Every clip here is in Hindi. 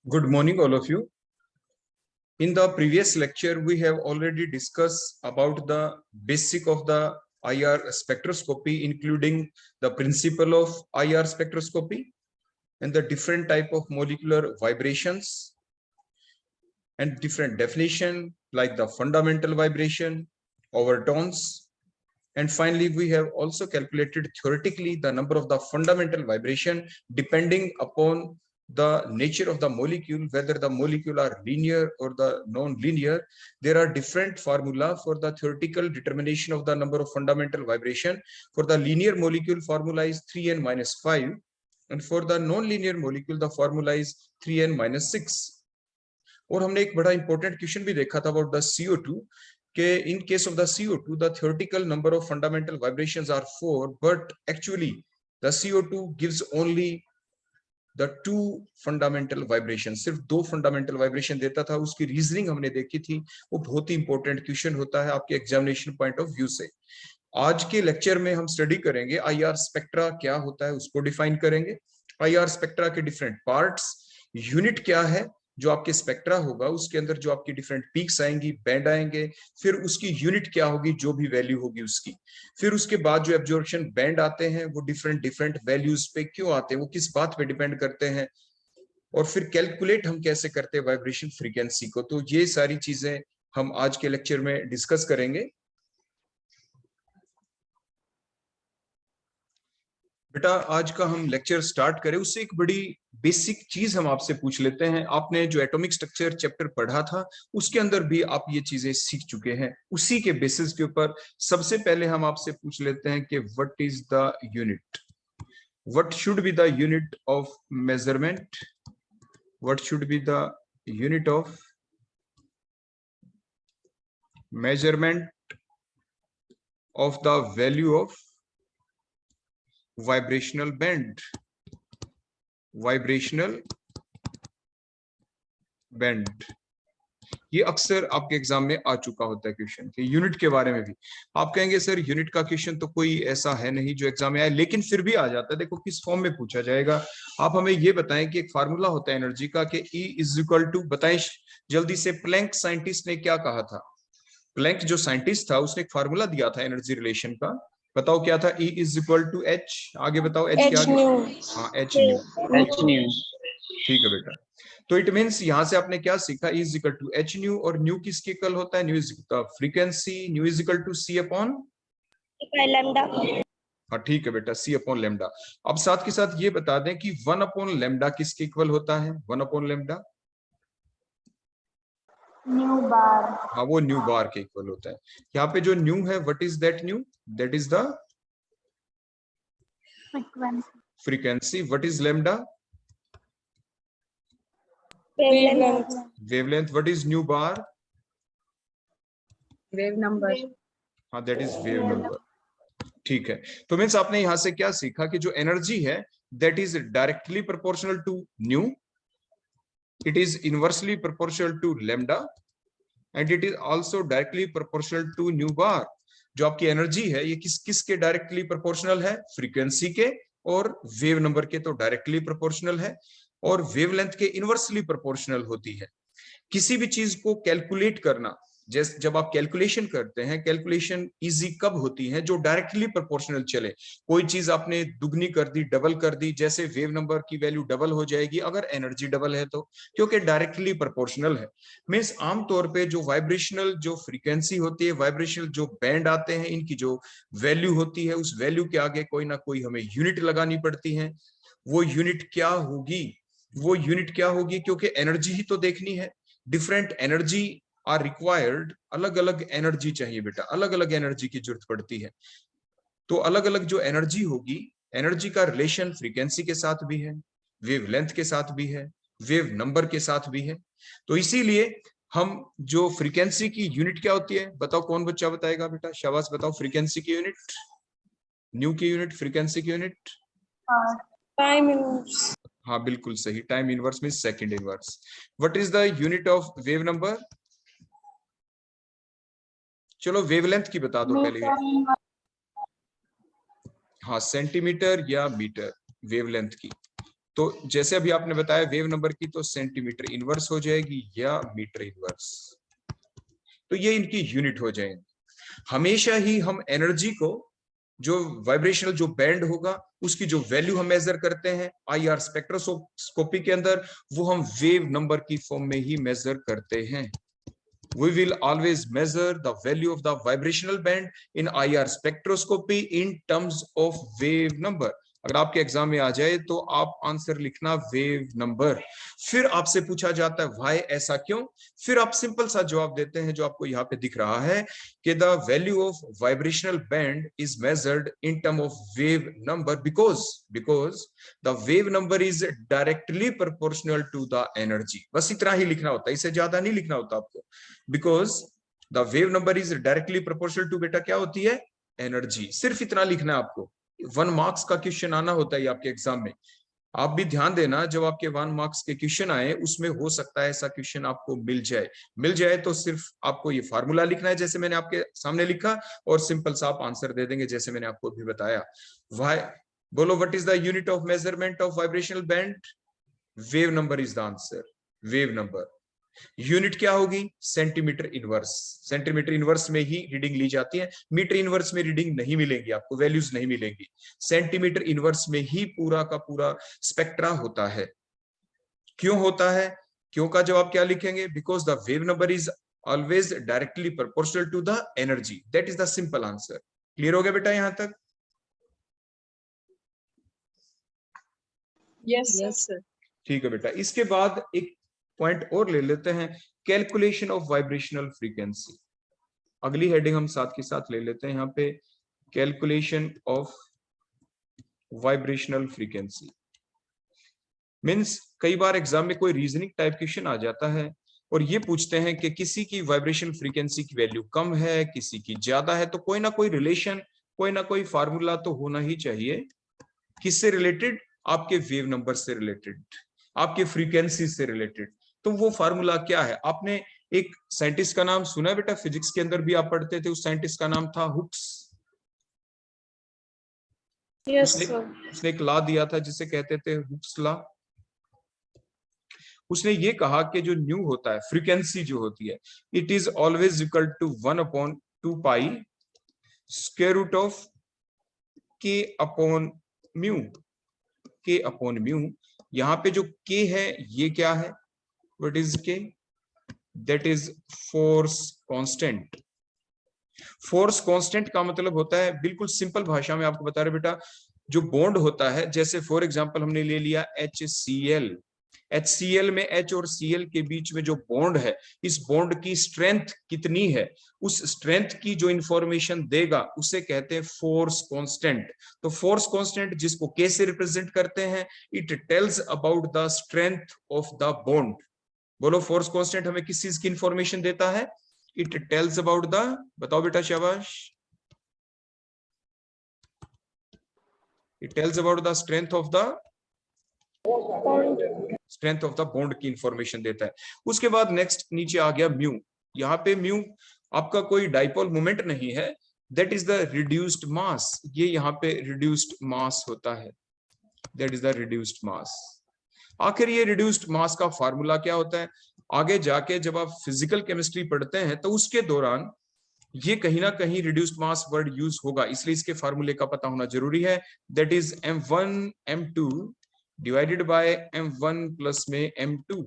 Good morning, all of you. In the previous lecture, we have already discussed about the basic of the IR spectroscopy, including the principle of IR spectroscopy and the different type of molecular vibrations and different definition like the fundamental vibration, overtones, and finally we have also calculated theoretically the number of the fundamental vibration depending upon the nature of the molecule, whether the molecule are linear or the non-linear. There are different formula for the theoretical determination of the number of fundamental vibration. For the linear molecule, formula is 3n minus 5, and for the non-linear molecule the formula is 3n minus 6. और हमने एक बड़ा इंपॉर्टेंट क्वेश्चन भी देखा था अबाउट द CO2 के in case of the CO2 the theoretical number of fundamental vibrations are 4, but actually the CO2 gives only the 2 fundamental vibrations, सिर्फ 2 fundamental vibration देता था. उसकी रीजनिंग हमने देखी थी. वो बहुत ही इंपॉर्टेंट क्वेश्चन होता है आपके एग्जामिनेशन पॉइंट ऑफ व्यू से. आज के लेक्चर में हम स्टडी करेंगे IR स्पेक्ट्रा क्या होता है, उसको डिफाइन करेंगे. IR स्पेक्ट्रा के डिफरेंट पार्ट्स, यूनिट क्या है जो आपके स्पेक्ट्रा होगा, उसके अंदर जो आपकी डिफरेंट पीक्स आएंगी, बैंड आएंगे, फिर उसकी यूनिट क्या होगी, जो भी वैल्यू होगी उसकी. फिर उसके बाद जो एब्जॉर्प्शन बैंड आते हैं वो डिफरेंट वैल्यूज पे क्यों आते हैं, वो किस बात पे डिपेंड करते हैं, और फिर कैलकुलेट हम कैसे करते हैं वाइब्रेशन फ्रीक्वेंसी को. तो ये सारी चीजें हम आज के लेक्चर में डिस्कस करेंगे. बेटा आज का हम लेक्चर स्टार्ट करें उससे एक बड़ी बेसिक चीज हम आपसे पूछ लेते हैं. आपने जो एटॉमिक स्ट्रक्चर चैप्टर पढ़ा था उसके अंदर भी आप ये चीजें सीख चुके हैं. उसी के बेसिस के ऊपर सबसे पहले हम आपसे पूछ लेते हैं कि what is the unit, what should be the unit of measurement, what should be the unit of measurement of the value of vibrational band, vibrational band. ये अक्सर आपके एग्जाम में आ चुका होता है क्वेश्चन कि यूनिट के बारे में भी. आप कहेंगे सर यूनिट का क्वेश्चन तो कोई ऐसा है नहीं जो एग्जाम में आए, लेकिन फिर भी आ जाता है. देखो किस फॉर्म में पूछा जाएगा. आप हमें ये बताएं कि एक फार्मूला होता है एनर्जी का कि E इज इक्वल टू, बताएं जल्दी से, प्लैंक साइंटिस्ट ने क्या कहा था. प्लैंक जो साइंटिस्ट था उसने एक फार्मूला दिया था एनर्जी रिलेशन का. बताओ क्या था. E is equal to H, आगे बताओ H क्या. हाँ H न्यू. ठीक है बेटा. तो इट मींस यहां से आपने क्या सीखा. E is equal to H nu, और न्यू किसके इक्वल होता है, nu is equal to frequency, nu is equal to C upon lambda. हाँ ठीक है बेटा, C अपॉन लैम्डा. अब साथ के साथ ये बता दें कि 1 अपॉन लैम्डा किसके इक्वल होता है. 1 अपॉन लैम्डा न्यू बार. हाँ वो न्यू बार के इक्वल होता है. यहाँ पे जो न्यू है, what is that new, that is the frequency. What is lambda, wavelength. What is new bar, wave number. हाँ दैट इज वेव नंबर. ठीक है. तो मीन्स आपने यहां से क्या सीखा कि जो एनर्जी है that is directly proportional to nu, it is inversely proportional to lambda, and it is also directly proportional to nu bar. जो आपकी एनर्जी है ये किसके डायरेक्टली प्रोपोर्शनल है, फ्रीक्वेंसी के, और वेव नंबर के तो डायरेक्टली प्रोपोर्शनल है, और वेवलेंथ के इनवर्सली प्रोपोर्शनल होती है. किसी भी चीज को कैलकुलेट करना, जैसे जब आप कैलकुलेशन करते हैं, कैलकुलेशन इजी कब होती है, जो डायरेक्टली प्रोपोर्शनल चले. कोई चीज आपने दुगनी कर दी, डबल कर दी, जैसे वेव नंबर की वैल्यू डबल हो जाएगी अगर एनर्जी डबल है तो, क्योंकि डायरेक्टली प्रोपोर्शनल है. मींस आमतौर पे जो वाइब्रेशनल जो फ्रीक्वेंसी होती है, वाइब्रेशनल जो बैंड आते हैं, इनकी जो वैल्यू होती है, उस वैल्यू के आगे कोई ना कोई हमें यूनिट लगानी पड़ती है. वो यूनिट क्या होगी, वो यूनिट क्या होगी, क्योंकि एनर्जी ही तो देखनी है. डिफरेंट एनर्जी आर रिक्वायर्ड, अलग अलग एनर्जी चाहिए बेटा, अलग अलग एनर्जी की जरूरत पड़ती है. तो अलग अलग जो एनर्जी होगी, एनर्जी का रिलेशन फ्रीक्वेंसी के साथ भी है, वेवलेंथ के साथ भी है, वेव नंबर के साथ भी है. तो इसीलिए हम जो फ्रीक्वेंसी की यूनिट क्या होती है, बताओ कौन बच्चा बताएगा बेटा, शाबाश बताओ. फ्रीक्वेंसी की यूनिट, न्यू की यूनिट, फ्रीक्वेंसी की यूनिट टाइम इनवर्स. हाँ बिल्कुल सही, time inverse means second inverse. What is the unit of wave number, चलो वेवलेंथ की बता दो पहले. हाँ सेंटीमीटर या मीटर वेवलेंथ की. तो जैसे अभी आपने बताया वेव नंबर की, तो सेंटीमीटर इनवर्स हो जाएगी या मीटर इनवर्स, तो ये इनकी यूनिट हो जाएंगे। हमेशा ही हम एनर्जी को, जो वाइब्रेशनल जो बैंड होगा उसकी जो वैल्यू हम मेजर करते हैं आईआर स्पेक्ट्रोस्कोपी के अंदर, वो हम वेव नंबर की फॉर्म में ही मेजर करते हैं। We will always measure the value of the vibrational band in IR spectroscopy in terms of wave number. अगर आपके एग्जाम में आ जाए तो आप आंसर लिखना वेव नंबर। फिर आपसे पूछा जाता है व्हाई, ऐसा क्यों? फिर आप सिंपल सा जवाब देते हैं जो आपको यहाँ पे दिख रहा है कि the value of vibrational band is measured in term of wave number because the wave number is directly proportional to the energy. बस इतना ही लिखना होता है, इससे ज्यादा नहीं लिखना होता आपको। Because the wave number is directly proportional to, बेटा क्या होती है? एनर्जी। सिर्फ इतना लिखना है आपको। 1 मार्क्स का क्वेश्चन आना होता है आपके एग्जाम में। आप भी ध्यान देना, जब आपके 1 मार्क्स के क्वेश्चन आए उसमें हो सकता है ऐसा क्वेश्चन आपको मिल जाए तो सिर्फ आपको ये फार्मूला लिखना है जैसे मैंने आपके सामने लिखा, और सिंपल सा आप आंसर दे देंगे जैसे मैंने आपको अभी बताया। व्हाई, बोलो, what is the unit of measurement of vibrational band? Wave number is the answer. Wave number unit क्या होगी? Centimetre inverse. सेंटीमीटर इनवर्स में ही रीडिंग ली जाती है, मीटर इनवर्स में रीडिंग नहीं मिलेंगी आपको, वैल्यूज नहीं मिलेंगी। सेंटीमीटर इनवर्स में ही पूरा का पूरा स्पेक्ट्रा होता है। क्यों होता है? क्यों का जवाब क्या लिखेंगे? Because the wave number is always directly proportional to the energy. That is the simple answer. Clear हो गया बेटा यहां तक? Yes, sir. ठीक है बेटा। इसके बाद एक पॉइंट और ले लेते हैं, कैलकुलेशन ऑफ वाइब्रेशनल फ्रीक्वेंसी। अगली हेडिंग हम साथ के साथ ले लेते हैं यहाँ पे, calculation of vibrational frequency. Means कई बार एग्जाम में कोई रीजनिंग टाइप क्वेश्चन आ जाता है और ये पूछते हैं कि किसी की वाइब्रेशन फ्रीक्वेंसी की वैल्यू कम है, किसी की ज्यादा है, तो कोई ना कोई रिलेशन, कोई ना कोई फार्मूला तो होना ही चाहिए। किससे रिलेटेड? आपके वेव नंबर से रिलेटेड, आपके फ्रीक्वेंसी से रिलेटेड। तो वो फार्मूला क्या है? आपने एक साइंटिस्ट का नाम सुना है बेटा, फिजिक्स के अंदर भी आप पढ़ते थे, उस साइंटिस्ट का नाम था हुक्स। Yes, sir. उसने एक लॉ दिया था जिसे कहते थे हुक्स लॉ। उसने ये कहा कि जो न्यू होता है, फ्रीक्वेंसी जो होती है, it is always equal to 1/2 pi square root of k upon mu. K upon mu. यहाँ पे जो के है ये क्या है? What is k? That is force constant. Force constant का मतलब होता है, बिल्कुल सिंपल भाषा में आपको बता रहे बेटा, जो बॉन्ड होता है, जैसे फॉर एग्जांपल हमने ले लिया HCl। HCl में H और Cl के बीच में जो बॉन्ड है, इस बॉन्ड की स्ट्रेंथ कितनी है, उस स्ट्रेंथ की जो इंफॉर्मेशन देगा उसे कहते हैं फोर्स कांस्टेंट। तो फोर्स कांस्टेंट जिसको K से रिप्रेजेंट करते हैं, it tells about the strength of the bond. बोलो, फोर्स कांस्टेंट हमें किस चीज की इंफॉर्मेशन देता है? इट टेल्स अबाउट द, बताओ बेटा, शाबाश। It tells about the strength of the bond की इंफॉर्मेशन देता है। उसके बाद नेक्स्ट नीचे आ गया म्यू। यहाँ पे म्यू आपका कोई डाइपोल मोमेंट नहीं है, दैट इज द रिड्यूस्ड मास। ये यहाँ पे रिड्यूस्ड मास होता है, दैट इज द रिड्यूस्ड मास। आखिर ये रिड्यूस्ड मास का फार्मूला क्या होता है? आगे जाके जब आप फिजिकल केमिस्ट्री पढ़ते हैं तो उसके दौरान ये कहीं ना कहीं रिड्यूस्ड मास वर्ड यूज होगा, इसलिए इसके फार्मूले का पता होना जरूरी है। That is m1 m2 divided by m1 plus में m2।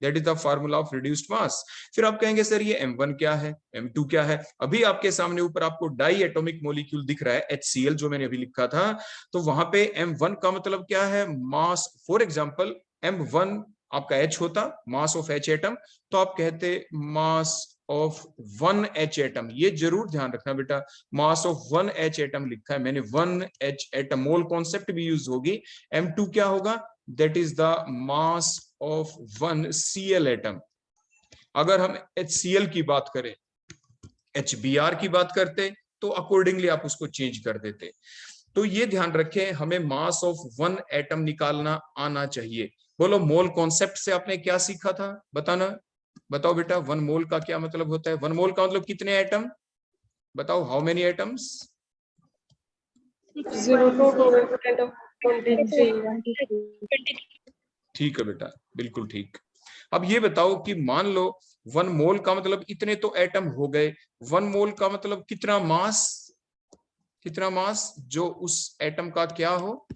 That is the formula of reduced mass. फिर आप कहेंगे सर ये m1 क्या है, m2 क्या है? अभी आपके सामने ऊपर आपको डाई एटॉमिक मॉलिक्यूल दिख रहा है HCl, जो मैंने अभी लिखा था। तो वहां पे m1 का मतलब क्या है? मास। फॉर एग्जांपल m1 आपका H होता, मास ऑफ H एटम, तो आप कहते मास ऑफ 1H एटम। ये जरूर ध्यान रखना बेटा, मास ऑफ 1H एटम लिखा है मैंने, 1H एटम। मोल कॉन्सेप्ट भी यूज होगी। m2 क्या होगा? That is the mass of 1Cl atom. अगर हम HCl की बात करें, HBr की बात करते, तो अकॉर्डिंगली आप उसको चेंज कर देते। तो ये ध्यान रखें, हमें मास ऑफ 1 एटम निकालना आना चाहिए। बोलो, मोल कॉन्सेप्ट से आपने क्या सीखा था? बताना, बताओ बेटा, 1 मोल का क्या मतलब होता है? 1 मोल का मतलब कितने एटम? बताओ, how many atoms? 0 to 10 of ठीक है बेटा, बिल्कुल ठीक। अब ये बताओ कि मान लो 1 मोल का मतलब इतने तो एटम हो गए, 1 मोल का मतलब कितना मास, कितना मास जो उस एटम का क्या हो,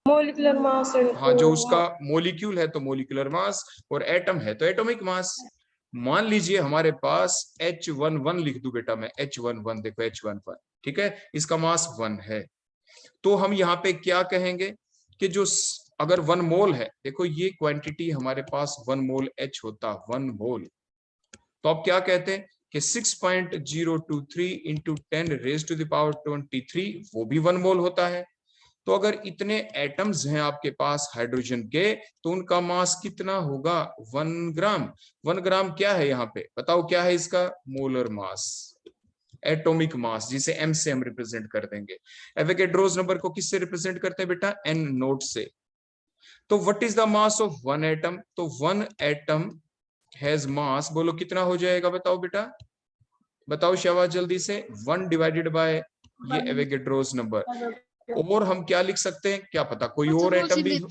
मोलिकुलर मास। हाँ जो उसका मोलिक्यूल है तो मोलिकुलर मास, और एटम है तो एटॉमिक मास। मान लीजिए हमारे पास H11 लिख दूं बेटा मैं, H11 देखो H11, ठीक है, इसका मास 1 है। तो हम यहाँ पे क्या कहेंगे कि जो अगर 1 मोल है, देखो ये क्वांटिटी हमारे पास 1 मोल H होता, 1 मोल, तो आप क्या कहते हैं कि 6.023 इंटू 10⁻23 वो भी 1 मोल होता है। तो अगर इतने एटम्स हैं आपके पास हाइड्रोजन के, तो उनका मास कितना होगा, 1 ग्राम। 1 ग्राम क्या है यहाँ पे बताओ, क्या है इसका मोलर मास, एटॉमिक मास, जिसे m से हम रिप्रेजेंट कर देंगे। एवोगैड्रोस नंबर को किससे रिप्रेजेंट करते हैं बेटा, n नोट से। तो what is the mass of 1 atom, तो 1 एटम हैज मास, बोलो कितना हो जाएगा बताओ बेटा, बताओ शाबाश जल्दी से, 1 डिवाइडेड बाय ये एवोगैड्रोस नंबर। और हम क्या लिख सकते हैं, क्या पता कोई और एटम भी हो,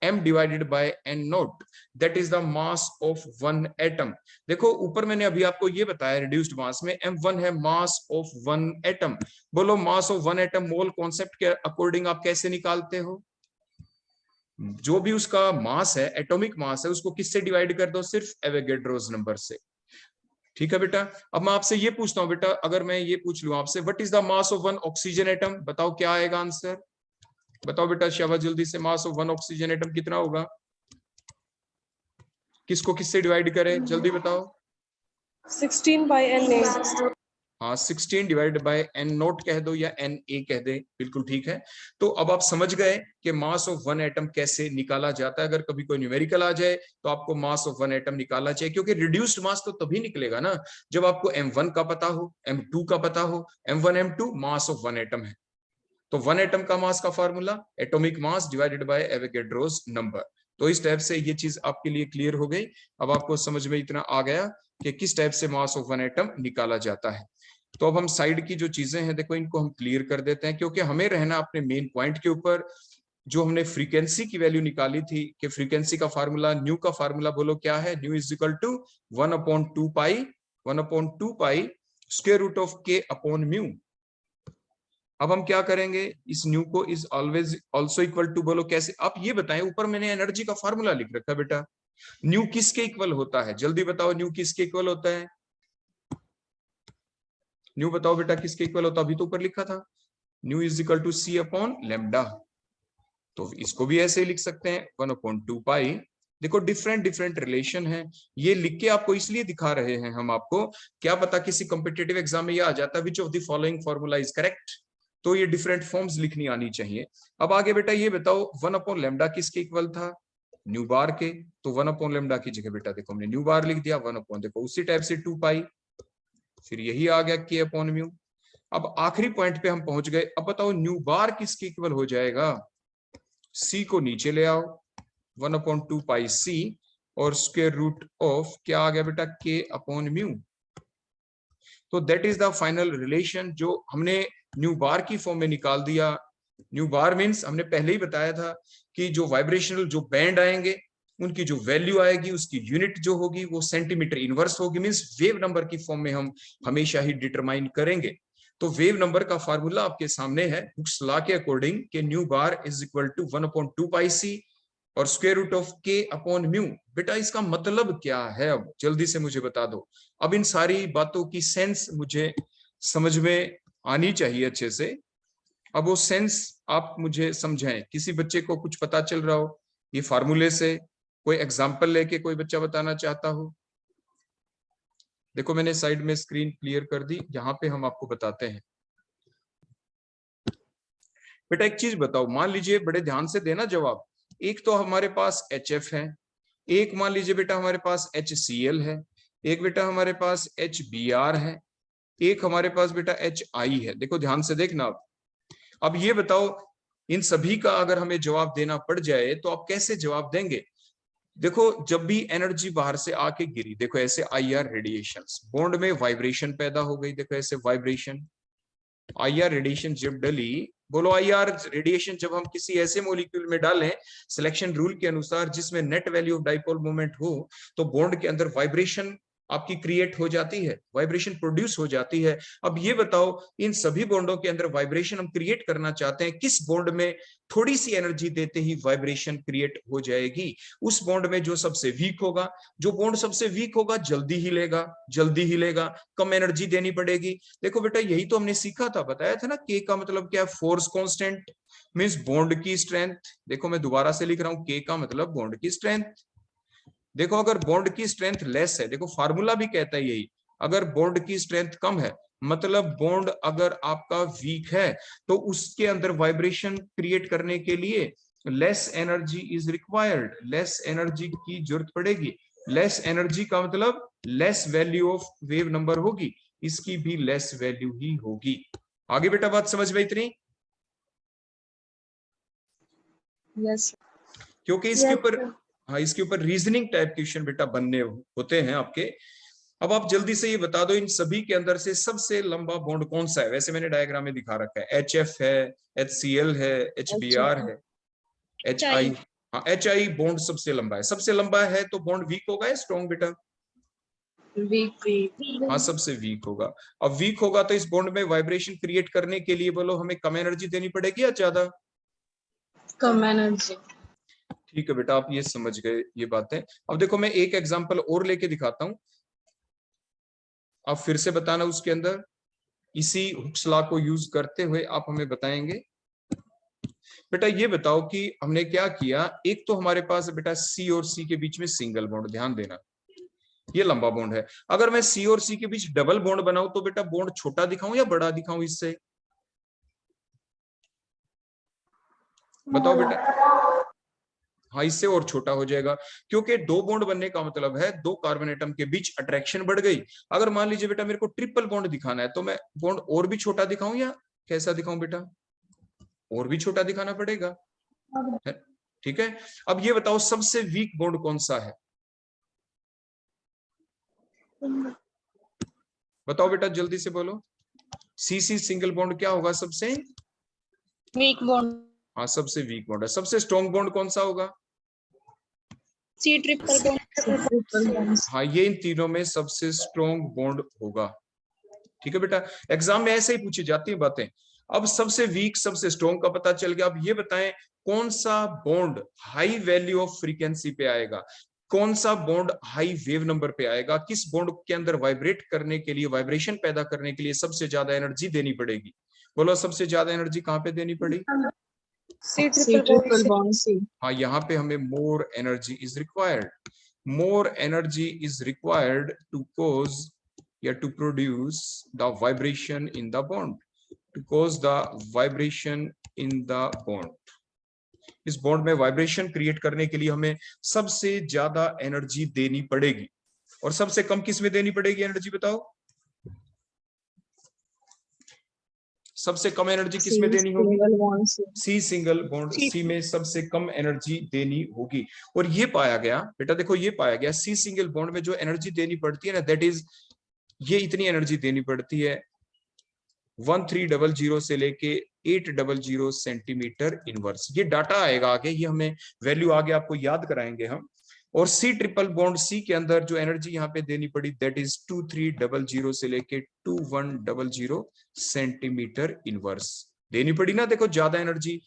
m divided by n note, that is the mass of 1 atom. देखो ऊपर मैंने अभी आपको ये बताया रिड्यूस्ड मास में m1 है मास ऑफ 1 एटम। बोलो mass of 1 atom mole concept के अकॉर्डिंग आप कैसे निकालते हो, जो भी उसका मास है, एटॉमिक मास है, उसको किससे डिवाइड कर दो, सिर्फ एवोगैड्रोस नंबर से। ठीक है बेटा। अब मैं आपसे ये पूछता हूं बेटा, अगर मैं ये पूछ लूं आपसे, what is the mass of 1 oxygen atom, बताओ क्या आएगा आंसर, बताओ बेटा शाबाश जल्दी से, मास ऑफ 1 ऑक्सीजन एटम कितना होगा, किसको किससे डिवाइड करें जल्दी बताओ। 16/Na। हाँ 16 डिवाइडेड बाय n नोट कह दो या Na कह दे, बिल्कुल ठीक है। तो अब आप समझ गए कि मास ऑफ 1 एटम कैसे निकाला जाता है। अगर कभी कोई न्यूमेरिकल आ जाए तो आपको मास ऑफ 1 एटम निकालना चाहिए, क्योंकि रिड्यूस्ड मास तो तभी निकलेगा ना जब आपको m1 का पता हो, m2 का पता हो। m1 m2 mass of 1 atom है, तो 1 एटम का मास का formula atomic mass divided by Avogadro's number. तो इस टाइप से ये चीज आपके लिए क्लियर हो गई। अब आपको समझ में इतना आ गया कि किस टाइप से मास ऑफ 1 एटम निकाला जाता है। तो अब हम साइड की जो चीजें हैं देखो इनको हम क्लियर कर देते हैं, क्योंकि हमें रहना अपने मेन पॉइंट के ऊपर। जो हमने फ्रीक्वेंसी की वैल्यू निकाली थी कि फ्रीक्वेंसी का फार्मूला, न्यू का फार्मूला बोलो क्या है, nu is equal to 1/2 pi square root of k upon mu. अब हम क्या करेंगे, इस न्यू को is always also equal to, बोलो कैसे, आप ये बताएं, ऊपर मैंने एनर्जी का फार्मूला लिख रखा है बेटा, न्यू किसके इक्वल होता है जल्दी बताओ, न्यू किसके इक्वल होता है, न्यू बताओ बेटा किसके इक्वल होता है, अभी तो ऊपर लिखा था nu is equal to c upon lambda. तो इसको भी ऐसे ही लिख सकते हैं 1/2 पाई। देखो डिफरेंट डिफरेंट रिलेशन है, ये लिख के आपको इसलिए दिखा रहे हैं हम आपको, क्या पता किसी कॉम्पिटिटिव एग्जाम में ये आ जाता which of the following formula is correct, तो ये डिफरेंट फॉर्म्स लिखनी आनी चाहिए। अब आगे बेटा ये बताओ 1/λ किसके इक्वल था, न्यू बार के, तो 1/λ की जगह बेटा देखो हमने न्यू बार लिख दिया, 1 देखो उसी टाइप से 2 पाई, फिर यही आ गया k अपॉन म्यू। अब आखिरी पॉइंट पे हम पहुंच गए, अब बताओ न्यू बार किसके इक्वल हो जाएगा, c को नीचे ले आओ 1/2 पाई c और स्क्वायर रूट ऑफ क्या आ गया बेटा k अपॉन म्यू। तो that is the final relation जो हमने न्यू बार की फॉर्म में निकाल दिया। न्यू बार मीन्स हमने पहले ही बताया था कि जो वाइब्रेशनल जो बैंड आएंगे उनकी जो वैल्यू आएगी उसकी यूनिट जो होगी वो सेंटीमीटर इनवर्स होगी, मीन्स वेव नंबर की फॉर्म में हम हमेशा ही डिटरमाइन करेंगे। तो वेव नंबर का फार्मूला आपके सामने है हुक्स लॉ के अकॉर्डिंग कि nu bar is equal to 1/2 pi c और square root of k upon mu. बेटा इसका मतलब क्या है, अब जल्दी से मुझे बता दो। अब इन सारी बातों की सेंस मुझे समझ में आनी चाहिए अच्छे से। अब वो सेंस आप मुझे समझाएं, किसी बच्चे को कुछ पता चल रहा हो ये फार्मूले से, कोई एग्जांपल लेके कोई बच्चा बताना चाहता हो। देखो मैंने साइड में स्क्रीन क्लियर कर दी, यहाँ पे हम आपको बताते हैं। बेटा एक चीज बताओ, मान लीजिए बड़े ध्यान से देना जवाब, एक तो हमारे पास HF है, एक मान लीजिए बेटा हमारे पास HCl है, एक बेटा हमारे पास HBr है, एक हमारे पास बेटा HI है। देखो ध्यान से देखना। अब ये बताओ इन सभी का अगर हमें जवाब देना पड़ जाए तो आप कैसे जवाब देंगे। देखो जब भी एनर्जी बाहर से आके गिरी, देखो ऐसे IR रेडिएशंस, बॉन्ड में वाइब्रेशन पैदा हो गई, देखो ऐसे वाइब्रेशन, IR रेडिएशन जब डली बोलो IR रेडिएशन जब हम किसी ऐसे मॉलिक्यूल में डालें सिलेक्शन रूल के अनुसार जिसमें net value of dipole moment हो, तो बॉन्ड के अंदर वाइब्रेशन आपकी क्रिएट हो जाती है, वाइब्रेशन प्रोड्यूस हो जाती है। अब ये बताओ इन सभी बॉन्डों के अंदर वाइब्रेशन हम क्रिएट करना चाहते हैं, किस बॉन्ड में थोड़ी सी एनर्जी देते ही वाइब्रेशन क्रिएट हो जाएगी? उस बॉन्ड में जो सबसे वीक होगा। जो बॉन्ड सबसे वीक होगा जल्दी हिलेगा, कम एनर्जी देनी पड़ेगी। देखो बेटा यही तो हमने सीखा था, बताया था ना, के का मतलब क्या है, फोर्स कांस्टेंट मींस बॉन्ड की स्ट्रेंथ। देखो मैं दोबारा से लिख रहा हूं, के का मतलब बॉन्ड की स्ट्रेंथ। देखो अगर बॉन्ड की स्ट्रेंथ लेस है, देखो फार्मूला भी कहता है यही, अगर बॉन्ड की स्ट्रेंथ कम है मतलब बॉन्ड अगर आपका वीक है तो उसके अंदर वाइब्रेशन क्रिएट करने के लिए less energy is required, less energy की जरूरत पड़ेगी। लेस एनर्जी का मतलब less value of wave number होगी, इसकी भी लेस वैल्यू ही होगी। आगे बेटा बात समझ में इतनी? Yes. क्योंकि इसके ऊपर हाँ इसके ऊपर रीजनिंग टाइप क्वेश्चन बेटा बनने होते हैं आपके। अब आप जल्दी से ये बता दो इन सभी के अंदर से सबसे लंबा बॉन्ड कौन सा है? वैसे मैंने डायग्राम में दिखा रखा है, HF है, HCl है, HBr है, HI। हाँ HI बॉन्ड सबसे लंबा है। सबसे लंबा है तो बॉन्ड वीक होगा या स्ट्रॉन्ग बेटा? Weak. हाँ सबसे वीक होगा। अब वीक होगा तो इस बॉन्ड में वाइब्रेशन क्रिएट करने के लिए बोलो हमें कम एनर्जी देनी पड़ेगी या ज्यादा? Come energy. ठीक है बेटा, आप ये समझ गए ये बातें। अब देखो मैं एक एग्जांपल और लेके दिखाता हूं, आप फिर से बताना उसके अंदर इसी हुक्स लॉ को यूज करते हुए आप हमें बताएंगे। बेटा ये बताओ कि हमने क्या किया, एक तो हमारे पास बेटा C और C के बीच में सिंगल बॉन्ड, ध्यान देना ये लंबा बॉन्ड है। अगर मैं C और C के बीच डबल बॉन्ड बनाऊं तो बेटा बॉन्ड छोटा दिखाऊं या बड़ा दिखाऊं इससे? बताओ बेटा। हाँ इससे और छोटा हो जाएगा, क्योंकि दो बॉन्ड बनने का मतलब है दो कार्बन एटम के बीच अट्रैक्शन बढ़ गई। अगर मान लीजिए बेटा मेरे को ट्रिपल बॉन्ड दिखाना है तो मैं बॉन्ड और भी छोटा दिखाऊं या कैसा दिखाऊं बेटा? और भी छोटा दिखाना पड़ेगा, ठीक है। अब ये बताओ सबसे वीक बॉन्ड कौन सा है? बताओ बेटा जल्दी से बोलो। CC सिंगल बॉन्ड क्या होगा सबसे? Weak bond. हाँ सबसे वीक बॉन्ड है। सबसे स्ट्रॉन्ग बॉन्ड कौन सा होगा? C triple bond. हाँ ये इन तीनों में सबसे स्ट्रॉन्ग बॉन्ड होगा, ठीक है बेटा। एग्जाम में ऐसे ही पूछी जाती है बातें। अब सबसे वीक सबसे स्ट्रॉन्ग का पता चल गया। अब ये बताएं कौन सा bond high value of frequency पे आएगा, कौन सा बॉन्ड हाई वेव नंबर पे आएगा, किस बॉन्ड के अंदर वाइब्रेट करने के लिए, वाइब्रेशन पैदा करने के लिए सबसे ज्यादा एनर्जी देनी पड़ेगी? बोलो सबसे ज्यादा एनर्जी कहां पे देनी पड़ी? C triple bond. C. हाँ यहाँ पे हमें more energy is required, more energy is required to cause या to produce the vibration in the bond, to cause the vibration in the bond. इस बॉन्ड में वाइब्रेशन क्रिएट करने के लिए हमें सबसे ज्यादा एनर्जी देनी पड़ेगी, और सबसे कम किस में देनी पड़ेगी एनर्जी बताओ? सबसे कम एनर्जी किस में देनी होगी? C सिंगल बॉन्ड C में सबसे कम एनर्जी देनी होगी। और ये पाया गया बेटा, देखो ये पाया गया C सिंगल बॉन्ड में जो एनर्जी देनी पड़ती है ना, दैट इज ये इतनी एनर्जी देनी पड़ती है 1300 से लेके 800 सेंटीमीटर इनवर्स। ये डाटा आएगा आगे, ये हमें वैल्यू आगे आपको याद कराएंगे हम। और C ट्रिपल बॉन्ड C के अंदर जो एनर्जी यहाँ पे देनी पड़ी दैट इज 2300 से लेके 2100 सेंटीमीटर इनवर्स देनी पड़ी ना। देखो ज्यादा एनर्जी,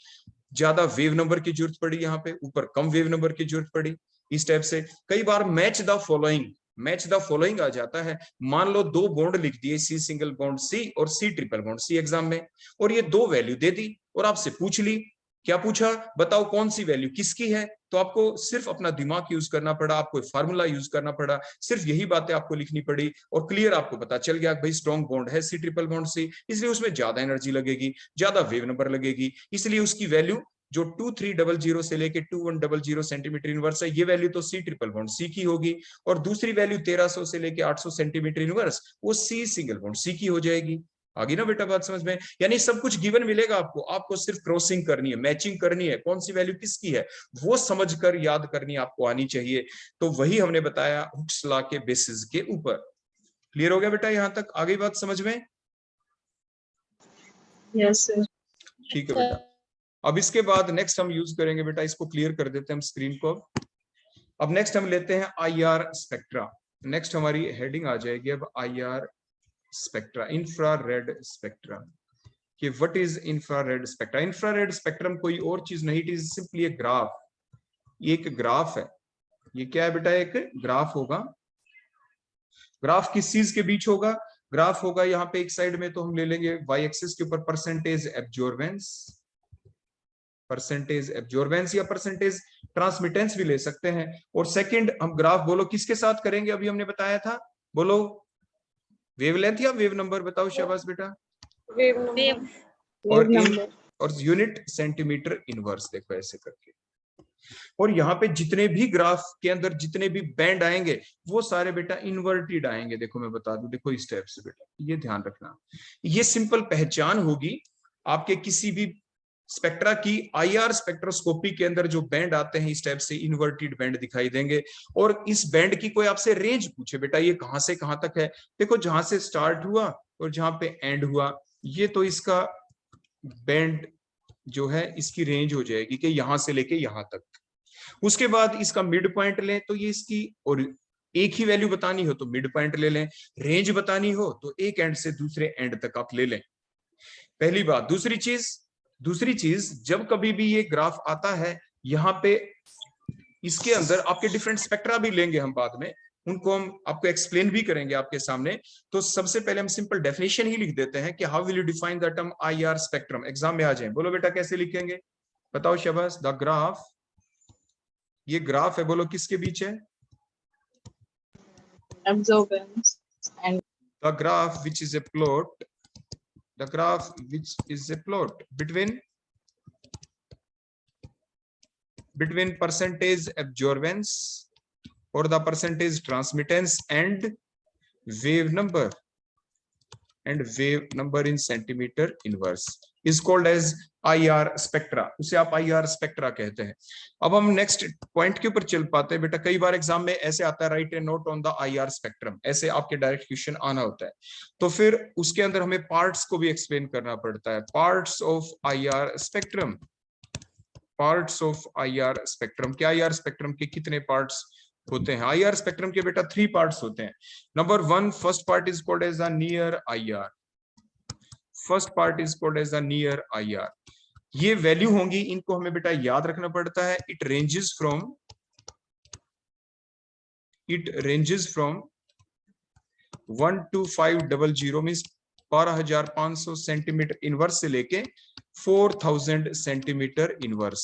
ज्यादा वेव नंबर की जरूरत पड़ी, यहाँ पे ऊपर कम वेव नंबर की जरूरत पड़ी। इस टाइप से कई बार मैच द फॉलोइंग आ जाता है। मान लो दो बॉन्ड लिख दिए C सिंगल बॉन्ड C और C triple bond C exam में, और ये दो वैल्यू दे दी और आपसे पूछ ली, क्या पूछा बताओ कौन सी वैल्यू किसकी है? तो आपको सिर्फ अपना दिमाग यूज करना पड़ा, आपको फार्मूला यूज करना पड़ा, सिर्फ यही बातें आपको लिखनी पड़ी और क्लियर आपको पता चल गया भाई स्ट्रॉन्ग बॉन्ड है C ट्रिपल बॉन्ड C, इसलिए उसमें ज्यादा एनर्जी लगेगी, ज्यादा वेव नंबर लगेगी, इसलिए उसकी वैल्यू जो 2300 से लेके 2100 सेंटीमीटर इनवर्स है, ये वैल्यू तो C ट्रिपल बॉन्ड C की होगी, और दूसरी वैल्यू 1300 से लेके 800 सेंटीमीटर इनवर्स वो C सिंगल बॉन्ड C की हो जाएगी। आगे ना बेटा बात समझ में? यानी सब कुछ गिवन मिलेगा आपको, आपको सिर्फ क्रॉसिंग करनी है, मैचिंग करनी है, कौन सी वैल्यू किसकी है वो समझकर याद करनी आपको आनी चाहिए। तो वही हमने बताया हुक्स लॉ के बेसिस के ऊपर। क्लियर हो गया बेटा यहां तक? आगे बात समझ में? Yes, sir. ठीक है बेटा। अब इसके बाद नेक्स्ट हम यूज करेंगे बेटा, इसको क्लियर कर देते हैं हम स्क्रीन को। अब नेक्स्ट हम लेते हैं IR स्पेक्ट्रा। नेक्स्ट हमारी हेडिंग आ जाएगी अब IR स्पेक्ट्रा, इंफ्रारेड स्पेक्ट्रा। कि what is infrared spectra? Infrared spectrum कोई और चीज नहीं, it is simply a graph. ये एक ग्राफ है। ये क्या है बेटा? एक ग्राफ होगा। ग्राफ किस चीज के बीच होगा? ग्राफ होगा यहाँ पे एक साइड में तो हम ले लेंगे वाई एक्सिस के ऊपर परसेंटेज एब्जॉर्बेंस, परसेंटेज एब्जॉर्बेंस या परसेंटेज ट्रांसमिटेंस भी ले सकते हैं। और सेकंड हम ग्राफ बोलो किसके साथ करेंगे? अभी हमने बताया था, बोलो वेवलेंथ या वेव नंबर? बताओ शाबाश बेटा। वेव और यूनिट सेंटीमीटर इनवर्स। देखो ऐसे करके। और यहाँ पे जितने भी ग्राफ के अंदर जितने भी बैंड आएंगे वो सारे बेटा इन्वर्टेड आएंगे। देखो मैं बता दूं, देखो इस टाइप से बेटा, ये ध्यान रखना। ये सिंपल पहचान होगी आपके किसी भी स्पेक्ट्रा की। IR स्पेक्ट्रोस्कोपी के अंदर जो बैंड आते हैं इस टाइप से इन्वर्टेड बैंड दिखाई देंगे। और इस बैंड की कोई आपसे रेंज पूछे बेटा ये कहां से कहां तक है, देखो जहां से स्टार्ट हुआ और जहां पे एंड हुआ, ये तो इसका बैंड जो है इसकी रेंज हो जाएगी कि यहां से लेके यहां तक। उसके बाद इसका मिड पॉइंट लें तो ये इसकी, और एक ही वैल्यू बतानी हो तो मिड पॉइंट ले लें, रेंज बतानी हो तो एक एंड से दूसरे एंड तक आप ले लें। पहली बात। दूसरी चीज जब कभी भी ये ग्राफ आता है यहाँ पे इसके अंदर आपके डिफरेंट स्पेक्ट्रा भी लेंगे हम बाद में, उनको हम आपको एक्सप्लेन भी करेंगे आपके सामने। तो सबसे पहले हम सिंपल डेफिनेशन ही लिख देते हैं कि how will you define the term IR spectrum. Exam में आ जाए, बोलो बेटा कैसे लिखेंगे? बताओ शाबाश। द ग्राफ, ये ग्राफ है, बोलो किसके बीच है? absorbance and The graph which is a plot, the graph which is a plot between percentage absorbance or the percentage transmittance and wave number in centimeter inverse is called as IR spectra। उसे आप IR spectra कहते हैं। अब हम नेक्स्ट पॉइंट के ऊपर चल पाते हैं बेटा। कई बार एग्जाम में ऐसे आता है, right A note on the IR spectrum, ऐसे आपके डायरेक्ट क्वेश्चन आना होता है। तो फिर उसके अंदर हमें पार्ट्स को भी एक्सप्लेन करना पड़ता है। Parts of IR spectrum, parts of IR spectrum. क्या IR स्पेक्ट्रम के कितने पार्ट्स होते हैं? IR स्पेक्ट्रम के बेटा 3 पार्ट्स होते हैं। Number 1, first part is called as the near IR। First part is called as the near IR। ये वैल्यू होंगी, इनको हमें बेटा याद रखना पड़ता है। It ranges from 1 to 500 means 12,500 centimetre inverse से लेके 4,000 centimetre inverse,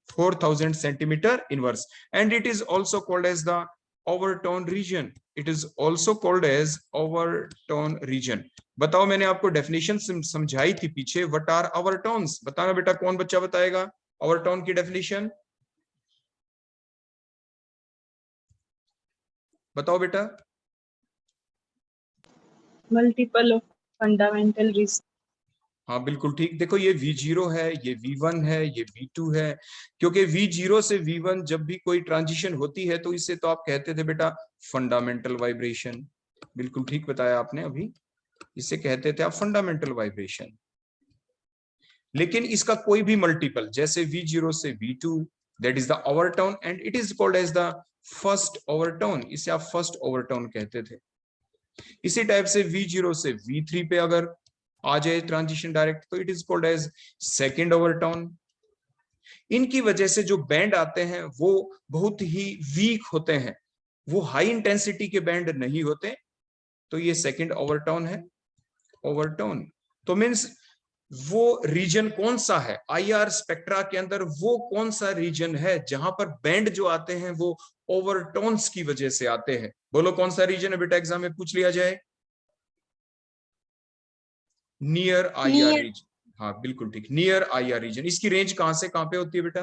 4,000 centimetre inverse. And it is also called as the overtone region. It is also called as overtone region. बताओ, मैंने आपको डेफिनेशन समझाई थी पीछे, व्हाट आर ओवरटोन्स? बताना बेटा, कौन बच्चा बताएगा ओवरटोन की डेफिनेशन? बताओ बेटा। multiple of fundamental reasons। हाँ बिल्कुल ठीक। देखो ये V0 है, ये V1 है, ये V2 है। क्योंकि V0 से V1 जब भी कोई ट्रांजिशन होती है तो इसे तो आप कहते थे बेटा फंडामेंटल वाइब्रेशन। बिल्कुल ठीक बताया आपने अभी, इसे कहते थे आप फंडामेंटल वाइब्रेशन। लेकिन इसका कोई भी मल्टीपल, जैसे V0 से V2, that is the overtone and it is called as the first overtone. इसे आप फर्स्ट ओवरटोन कहते थे। इसी टाइप से V0 से V3 पे अगर आ जाए ट्रांजिशन डायरेक्ट तो it is called as second overtone. इनकी वजह से जो बैंड आते हैं वो बहुत ही वीक होते हैं, वो हाई इंटेंसिटी के बैंड नहीं होते, तो ये सेकेंड ओवरटोन है। ओवरटोन तो मींस वो रीजन कौन सा है IR स्पेक्ट्रा के अंदर, वो कौन सा रीजन है जहां पर बैंड जो आते हैं वो ओवरटोन्स की वजह से आते हैं। बोलो कौन सा रीजन है बेटा, एग्जाम में पूछ लिया जाए। Near IR region. हाँ बिल्कुल ठीक, नियर IR रीजन। इसकी रेंज कहां से कहां पे होती है बेटा?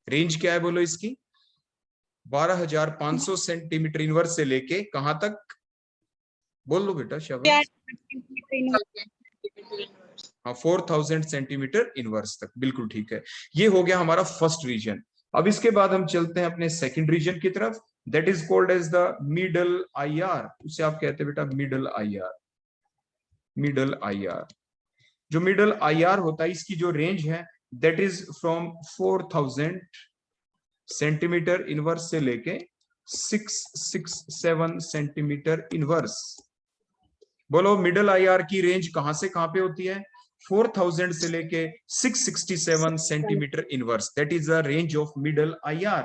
रेंज क्या है बोलो इसकी? 12,500 सेंटीमीटर इनवर्स से लेके कहां तक? बोल लो बेटा शाबाश। हाँ 4,000 सेंटीमीटर इनवर्स तक, बिल्कुल ठीक है। ये हो गया हमारा फर्स्ट रीजन। अब इसके बाद हम चलते हैं अपने सेकंड रीजन की तरफ, that is called as the middle IR। उसे आप कहते हैं बेटा मिडल IR। Middle IR। जो मिडल IR होता है इसकी जो रेंज है that is from 4000 centimetre inverse से लेके 667 सेंटीमीटर इनवर्स। बोलो मिडल IR की रेंज कहां से कहां पे होती है? 4000 से लेके 667 centimetre inverse, that is the range of middle IR।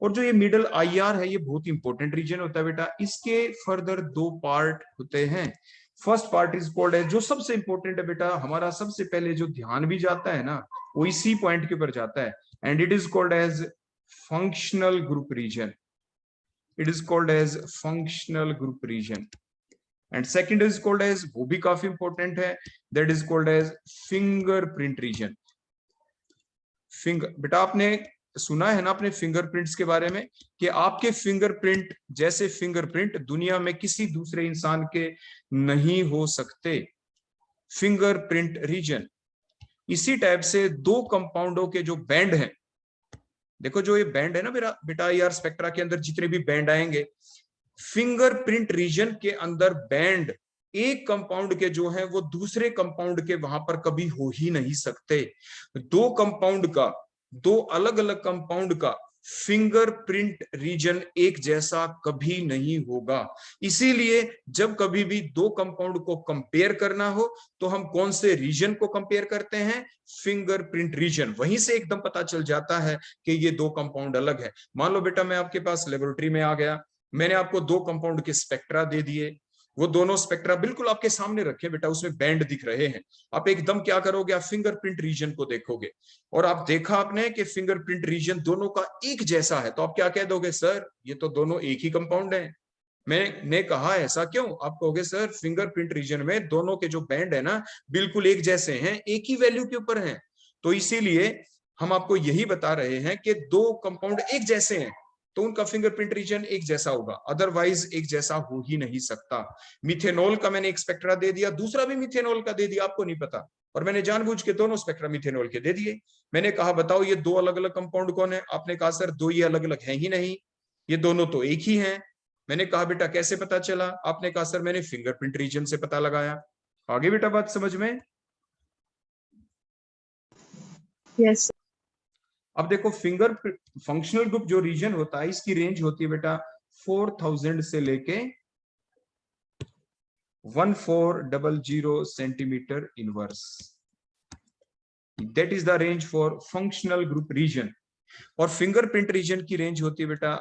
और जो ये मिडल IR है ये बहुत इंपॉर्टेंट रीजन होता है बेटा। इसके फर्दर दो पार्ट होते हैं। फर्स्ट पार्ट इज कॉल्ड है, जो सबसे इंपॉर्टेंट है बेटा, हमारा सबसे पहले जो ध्यान भी जाता है ना वो इसी पॉइंट के ऊपर जाता है, and it is called as functional group region. It is called as functional group region. And second is called as, वो भी काफी इंपॉर्टेंट है, that is called as fingerprint region. Finger, बेटा आपने सुना है ना अपने फिंगरप्रिंट्स के बारे में कि आपके फिंगरप्रिंट जैसे फिंगरप्रिंट दुनिया में किसी दूसरे इंसान के नहीं हो सकते। Fingerprint region. इसी टाइप से दो कंपाउंडों के जो बैंड हैं, देखो जो ये बैंड है ना मेरा बेटा IR स्पेक्ट्रा के अंदर जितने भी बैंड आएंगे, फिंगरप्रिंट रीजन के अंदर बैंड एक कंपाउंड के जो हैं वो दूसरे कंपाउंड के वहां पर कभी हो ही नहीं सकते। दो कंपाउंड का, दो अलग अलग कंपाउंड का फिंगरप्रिंट रीजन एक जैसा कभी नहीं होगा। इसीलिए जब कभी भी दो कंपाउंड को कंपेयर करना हो तो हम कौन से रीजन को कंपेयर करते हैं? Fingerprint region. वहीं से एकदम पता चल जाता है कि ये दो कंपाउंड अलग है। मान लो बेटा मैं आपके पास लेबोरेटरी में आ गया, मैंने आपको दो कंपाउंड के स्पेक्ट्रा दे दिए, वो दोनों स्पेक्ट्रा बिल्कुल आपके सामने रखे बेटा, उसमें बैंड दिख रहे हैं। आप एकदम क्या करोगे? आप फिंगरप्रिंट रीजन को देखोगे और आप देखा आपने कि फिंगरप्रिंट रीजन दोनों का एक जैसा है, तो आप क्या कह दोगे? सर ये तो दोनों एक ही कंपाउंड है। मैंने कहा ऐसा क्यों? आप कहोगे सर फिंगरप्रिंट रीजन में दोनों के जो बैंड है ना बिल्कुल एक जैसे हैं, एक ही वैल्यू के ऊपर हैं। तो इसीलिए हम आपको यही बता रहे हैं कि दो कंपाउंड एक जैसे हैं तो उनका फिंगरप्रिंट रीजन एक जैसा होगा, अदरवाइज एक जैसा हो ही नहीं सकता। मिथेनॉल का मैंने एक स्पेक्ट्रा दे दिया, दूसरा भी मिथेनॉल का दे दिया, आपको नहीं पता, और मैंने जानबूझ के दोनों स्पेक्ट्रा मिथेनॉल के दे दिए। मैंने कहा बताओ ये दो अलग अलग कंपाउंड कौन है? आपने कहा सर दो ये अलग अलग है ही नहीं, ये दोनों तो एक ही हैं। मैंने कहा बेटा कैसे पता चला? आपने कहा सर मैंने फिंगरप्रिंट रीजन से पता लगाया। आगे बेटा बात समझ में? Yes. अब देखो फिंगर फंक्शनल ग्रुप जो रीजन होता है इसकी रेंज होती है बेटा 4000 से लेके 1400 centimetre inverse, that is the range for functional group reason. और फिंगरप्रिंट रीजन की रेंज होती है बेटा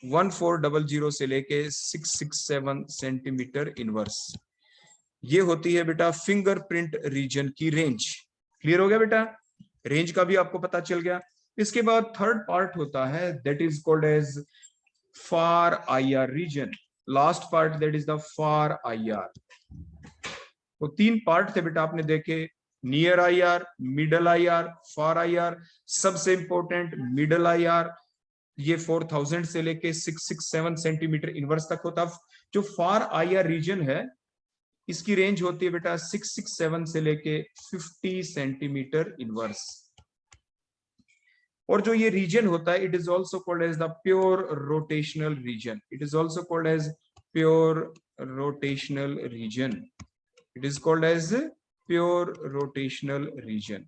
1400 से लेके 667 सेंटीमीटर इनवर्स। ये होती है बेटा फिंगरप्रिंट रीजन की रेंज। क्लियर हो गया बेटा? रेंज का भी आपको पता चल गया। इसके बाद थर्ड पार्ट होता है that is called as far IR region. Last part that is the far IR। तो तीन पार्ट थे बेटा आपने देखे, near IR, middle IR, far IR। सबसे इंपॉर्टेंट मिडल IR, ये 4000 से लेके 667 सेंटीमीटर इनवर्स तक होता। जो फार IR रीजन है इसकी रेंज होती है बेटा 667 से लेके 50 सेंटीमीटर इनवर्स। और जो ये रीजन होता है it is also called as the pure rotational region. It is also called as pure rotational region. It is called as pure rotational region.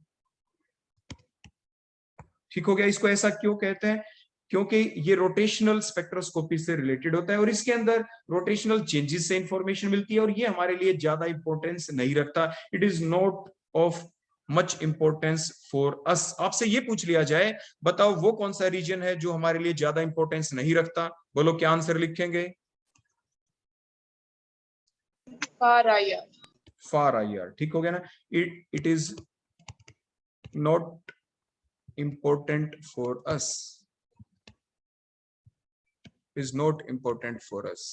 ठीक हो गया? इसको ऐसा क्यों कहते हैं? क्योंकि ये रोटेशनल स्पेक्ट्रोस्कोपी से रिलेटेड होता है और इसके अंदर रोटेशनल चेंजेस से इंफॉर्मेशन मिलती है, और ये हमारे लिए ज्यादा इंपॉर्टेंस नहीं रखता। It is not of much importance for us. आपसे ये पूछ लिया जाए बताओ वो कौन सा रीजन है जो हमारे लिए ज्यादा इंपॉर्टेंस नहीं रखता, बोलो क्या आंसर लिखेंगे? Far IR. Far IR। ठीक हो गया ना? It is not important for us, is not important for us।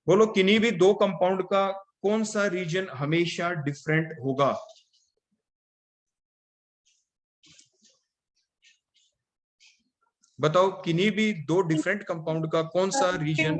बोलो किन्हीं भी दो कंपाउंड का कौन सा रीजन हमेशा डिफरेंट होगा? बताओ किन्हीं भी दो डिफरेंट कंपाउंड का कौन सा रीजन?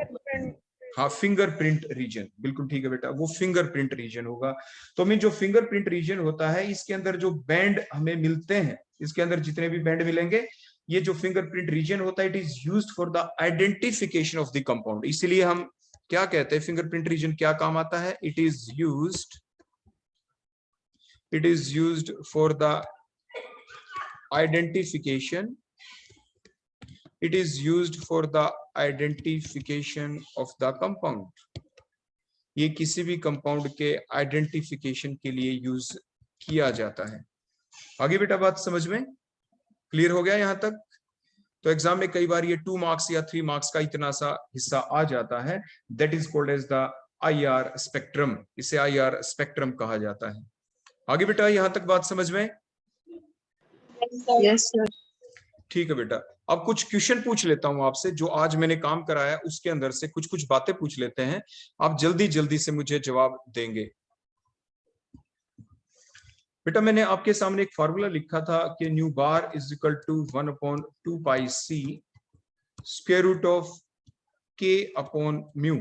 हाँ फिंगरप्रिंट रीजन, बिल्कुल ठीक है बेटा, वो फिंगरप्रिंट रीजन होगा। तो मैं जो फिंगरप्रिंट रीजन होता है इसके अंदर जो बैंड हमें मिलते हैं, इसके अंदर जितने भी बैंड मिलेंगे, ये जो फिंगरप्रिंट रीजन होता है it is used for the identification of the compound. इसलिए हम क्या कहते हैं फिंगरप्रिंट रीजन क्या काम आता है? It is used for the identification of the compound. ये किसी भी कंपाउंड के आइडेंटिफिकेशन के लिए यूज किया जाता है। आगे बेटा बात समझ में क्लियर हो गया यहां तक? तो एग्जाम में कई बार ये 2 मार्क्स या 3 मार्क्स का इतना सा हिस्सा आ जाता है, that is called as the IR spectrum. इसे आईआर स्पेक्ट्रम कहा जाता है। आगे बेटा यहां तक बात समझ में? Yes, sir. ठीक है बेटा, अब कुछ क्वेश्चन पूछ लेता हूं आपसे, जो आज मैंने काम कराया उसके अंदर से कुछ कुछ बातें पूछ लेते हैं, आप जल्दी जल्दी से मुझे जवाब देंगे। बेटा मैंने आपके सामने एक फार्मूला लिखा था कि nu bar is equal to 1/2 pi c square root of k upon mu.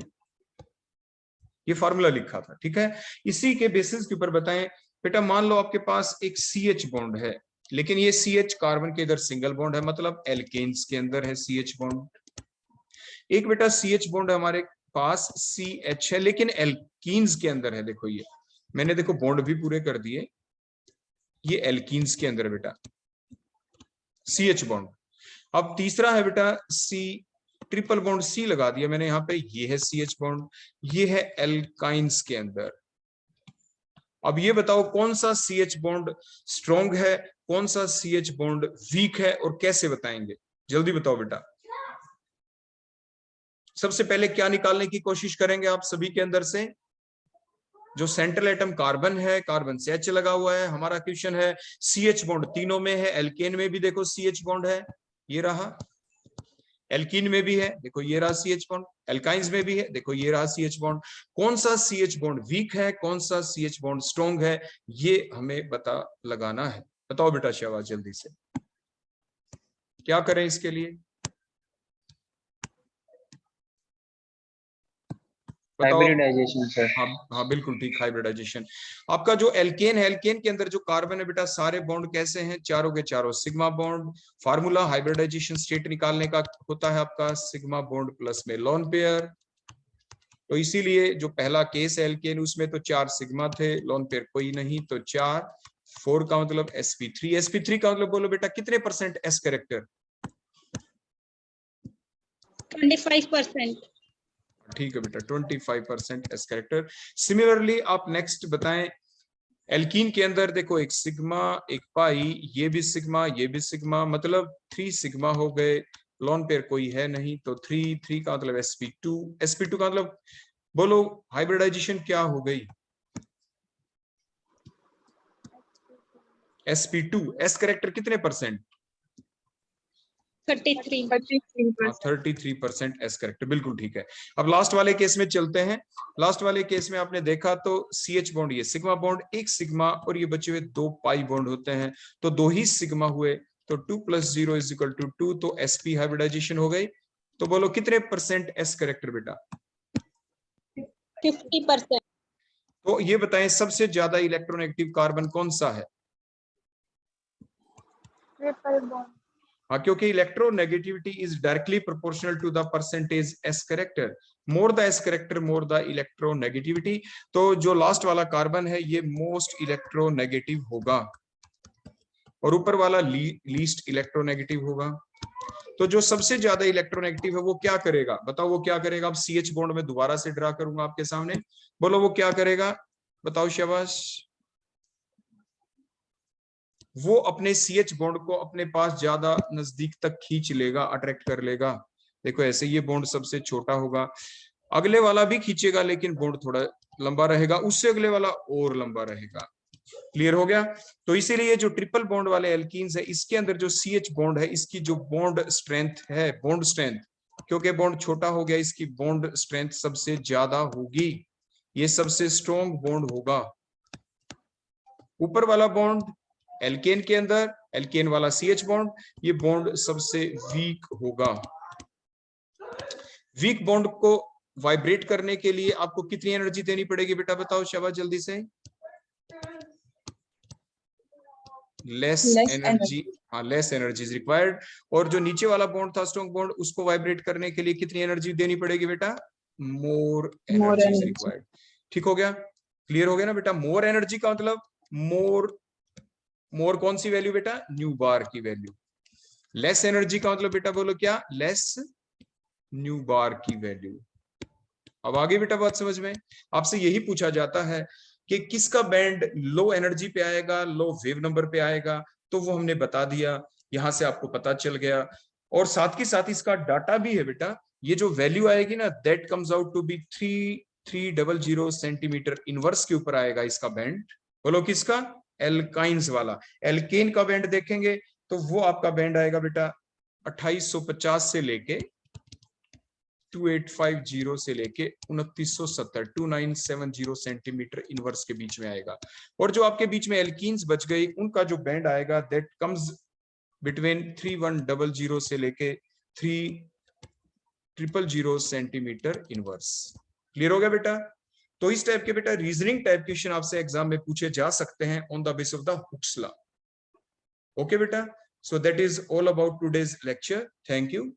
ये फार्मूला लिखा था, ठीक है। इसी के बेसिस के ऊपर बताएं बेटा, मान लो आपके पास एक CH बॉन्ड है, लेकिन ये CH कार्बन के इधर सिंगल बॉन्ड है, मतलब एल्केन्स के अंदर है CH बॉन्ड। एक बेटा CH बॉन्ड है हमारे पास CH है, लेकिन एल्कीन्स के अंदर है। देखो ये मैंने देखो बॉन्ड भी पूरे कर दिए, ये एल्कीन्स के अंदर बेटा CH बॉन्ड। अब तीसरा है बेटा C ट्रिपल बॉन्ड C लगा दिया मैंने यहाँ पे, ये है CH बॉन्ड, ये है एल्काइंस के अंदर। अब ये बताओ कौन सा CH बॉन्ड स्ट्रॉन्ग है, कौन सा CH बॉन्ड वीक है, और कैसे बताएंगे? जल्दी बताओ बेटा। सबसे पहले क्या निकालने की कोशिश करेंगे आप सभी के अंदर से? जो सेंट्रल एटम कार्बन है, कार्बन से H लगा हुआ है। हमारा क्वेश्चन है CH बॉन्ड तीनों में है, एल्केन में भी देखो CH बॉन्ड है, ये रहा, एल्कीन में भी है, देखो ये रहा CH बॉन्ड, एल्काइंस में भी है, देखो ये रहा CH बॉन्ड। कौन सा CH बॉन्ड वीक है, कौन सा CH बॉन्ड स्ट्रॉन्ग है, ये हमें पता लगाना है। बताओ बेटा शाबाश, जल्दी से क्या करें इसके लिए? Hybridization sir. हाँ हाँ बिल्कुल ठीक, हाइब्रिडाइजेशन। आपका जो एल्केन है, एल्केन के अंदर जो कार्बन है बेटा, सारे बॉन्ड कैसे हैं? चारों के चारों sigma bond. Formula hybridization state निकालने का होता है आपका सिग्मा बॉन्ड प्लस में लोन पेयर। तो इसीलिए जो पहला केस है एल्केन, उसमें तो 4 सिग्मा थे, लोन पेयर कोई नहीं, तो 4। 4 का मतलब sp3। sp3 का मतलब बोलो बेटा कितने परसेंट s कैरेक्टर? 25%। ठीक है बेटा, 25% एस कैरेक्टर। सिमिलरली आप नेक्स्ट बताएं, एल्कीन के अंदर देखो एक सिग्मा, एक पाई, ये भी सिग्मा, ये भी सिग्मा, मतलब 3 सिग्मा हो गए, लोन पेयर कोई है नहीं, तो 3 का मतलब sp2। sp2 का मतलब बोलो हाइब्रिडाइजेशन क्या हो गई? sp2 एस कैरेक्टर कितने परसेंट? 33%। 33% एस कैरेक्टर, बिल्कुल ठीक है। अब लास्ट वाले केस में चलते हैं। लास्ट वाले केस में आपने देखा तो CH बॉन्ड, ये सिग्मा बॉन्ड, एक सिग्मा, और ये बचे हुए 2 पाई बॉन्ड होते हैं, तो 2 ही सिग्मा हुए, तो 2 + 0 = 2, तो sp हाइब्रिडाइजेशन हो गई। तो बोलो कितने परसेंट एस कैरेक्टर बेटा? 50%। तो ये बताएं सबसे ज्यादा इलेक्ट्रोनेगेटिव कार्बन कौन सा है? Triple bond. हाँ, क्योंकि electronegativity is directly proportional to the percentage s character. More the s character more the electronegativity. तो जो लास्ट वाला कार्बन है ये मोस्ट इलेक्ट्रोनेगेटिव होगा, और ऊपर वाला लीस्ट इलेक्ट्रोनेगेटिव होगा। तो जो सबसे ज्यादा इलेक्ट्रोनेगेटिव है वो क्या करेगा? बताओ वो क्या करेगा? अब CH बॉन्ड में दोबारा से ड्रा करूंगा आपके सामने, बोलो वो क्या करेगा? बताओ शाबाश। वो अपने CH बॉन्ड को अपने पास ज्यादा नजदीक तक खींच लेगा, अट्रैक्ट कर लेगा। देखो ऐसे ये बॉन्ड सबसे छोटा होगा, अगले वाला भी खींचेगा लेकिन बॉन्ड थोड़ा लंबा रहेगा, उससे अगले वाला और लंबा रहेगा। क्लियर हो गया? तो इसीलिए जो ट्रिपल बॉन्ड वाले एल्कीन्स है, इसके अंदर जो CH बॉन्ड है, इसकी जो बॉन्ड स्ट्रेंथ है, बॉन्ड स्ट्रेंथ, क्योंकि बॉन्ड छोटा हो गया, इसकी बॉन्ड स्ट्रेंथ सबसे ज्यादा होगी, ये सबसे स्ट्रॉन्ग बॉन्ड होगा। ऊपर वाला बॉन्ड एल्केन के अंदर, एल्केन वाला CH बॉन्ड, ये बॉन्ड सबसे वीक होगा। वीक बॉन्ड को वाइब्रेट करने के लिए आपको कितनी एनर्जी देनी पड़ेगी बेटा? बताओ शाबाश जल्दी से। Less energy. हाँ, लेस एनर्जी इज रिक्वायर्ड। और जो नीचे वाला बॉन्ड था स्ट्रॉन्ग बॉन्ड, उसको वाइब्रेट करने के लिए कितनी एनर्जी देनी पड़ेगी बेटा? more More energy is energy. required. ठीक हो गया, क्लियर हो गया ना बेटा? मोर एनर्जी का मतलब मोर कौन सी वैल्यू बेटा? न्यू बार की वैल्यू। लेस एनर्जी का मतलब बेटा बोलो क्या? लेस न्यू बार की वैल्यू। अब आगे बेटा बात समझ में? आपसे यही पूछा जाता है कि किसका बैंड लो एनर्जी पे आएगा, लो वेव नंबर पे आएगा, तो वो हमने बता दिया, यहां से आपको पता चल गया। और साथ के साथ इसका डाटा भी है बेटा, ये जो वैल्यू आएगी ना, that comes out to be 300 centimetre inverse के ऊपर आएगा इसका बैंड। बोलो किसका? एल्काइंस वाला। एल्केन का बैंड देखेंगे तो वो आपका बैंड आएगा बेटा 2850 से लेके 2850 से लेके 2970 2970 सेंटीमीटर इनवर्स के बीच में आएगा। और जो आपके बीच में एल्कीन्स बच गई, उनका जो बैंड आएगा दैट कम्स बिटवीन 3100 से लेके 3000 सेंटीमीटर इनवर्स। क्लियर हो गया बेटा? तो इस टाइप के बेटा रीजनिंग टाइप क्वेश्चन आपसे एग्जाम में पूछे जा सकते हैं on the base of the Hooke's law. Okay बेटा, so that is all about today's lecture. Thank you.